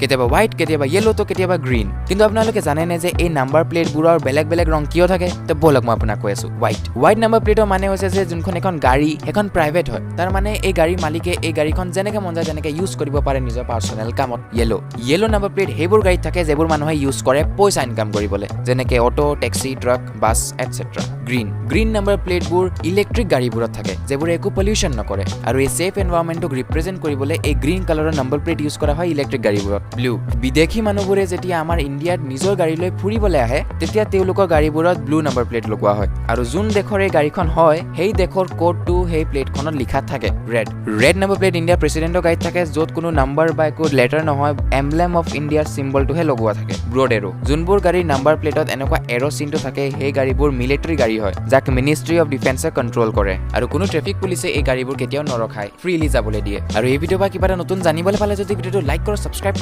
কেতিয়াবা হোৱাইট কেতিয়াবা য়েলো তো কেতিয়াবা গ্ৰীণ কিন্তু আপোনালোকে জানে নে যে এই নাম্বাৰ প্লেটবোৰৰ বেলেগ বেলেগ ৰং কিয় থাকে তো বলক মই আপোনাক কৈ আছো হোৱাইট নাম্বাৰ প্লেটৰ মানে হৈছে যে যোনখন এখন গাড়ী এখন প্ৰাইভেট হয় তাৰ মানে এই গাড়ীৰ মালিকে এই গাড়ীখন যেনেকৈ মন যায় তেনেকৈ ইউজ কৰিব পাৰে নিজৰ পাৰ্চনেল কামত য়েলো নাম্বাৰ প্লেট সেইবোৰ গাড়ীত থাকে যিবোৰ মানুহে ইউজ কৰে পইচা ইনকাম কৰিবলৈ যেনেকৈ auto taxi truck bus etcetera green number প্লেটবোৰ ইলেক্ট্ৰিক গাড়ীবোৰত থাকে যিবোৰে একো পলিউশ্যন নকৰে আৰু এই সেফ এনভাইৰনমেণ্টক ৰিপ্ৰেজেণ্ট কৰিবলৈ এই গ্ৰীণ কালাৰৰ নাম্বাৰ প্লেট ইউজ কৰা হয় ইলেক্ট্ৰিক গাড়ীবোৰত ব্লু বিদেশী মানুহবোৰে যেতিয়া আমাৰ ইণ্ডিয়াত নিজৰ গাড়ীলৈ ফুৰিবলৈ আহে তেতিয়া তেওঁলোকৰ গাড়ীবোৰত ব্লু নাম্বাৰ প্লেট লগোৱা হয় আৰু যোন দেশৰ এই গাড়ীখন হয় সেই দেশৰ কোডটো সেই প্লেটখনত লিখা থাকে ৰেড নাম্বাৰ প্লেট ইণ্ডিয়াৰ প্ৰেচিডেণ্টৰ গাড়ীত থাকে য'ত কোনো নাম্বাৰ বা একো লেটাৰ নহয় এমব্লেম অফ ইণ্ডিয়াৰ চিম্বলটোহে লগোৱা থাকে ব্ৰড এৰো যোনবোৰ গাড়ীৰ নাম্বাৰ প্লেটত এনেকুৱা এৰো চিনটো থাকে সেই গাড়ীবোৰ মিলিটাৰী গাড়ী হয় যাক মিনিষ্ট্ৰী অফ ডিফেন্সে কণ্ট্ৰল কৰে আৰু কোনো ট্ৰেফিক পুলিচে এই গাড়ীবোৰ কেতিয়াও নৰখায় ফ্ৰীলি যাবলৈ দিয়ে আৰু এই ভিডিঅ' বা কিবা এটা নতুন জানিবলৈ পালে যদি ভিডিঅ'টো লাইক কৰক সাবস্ক্ৰাইব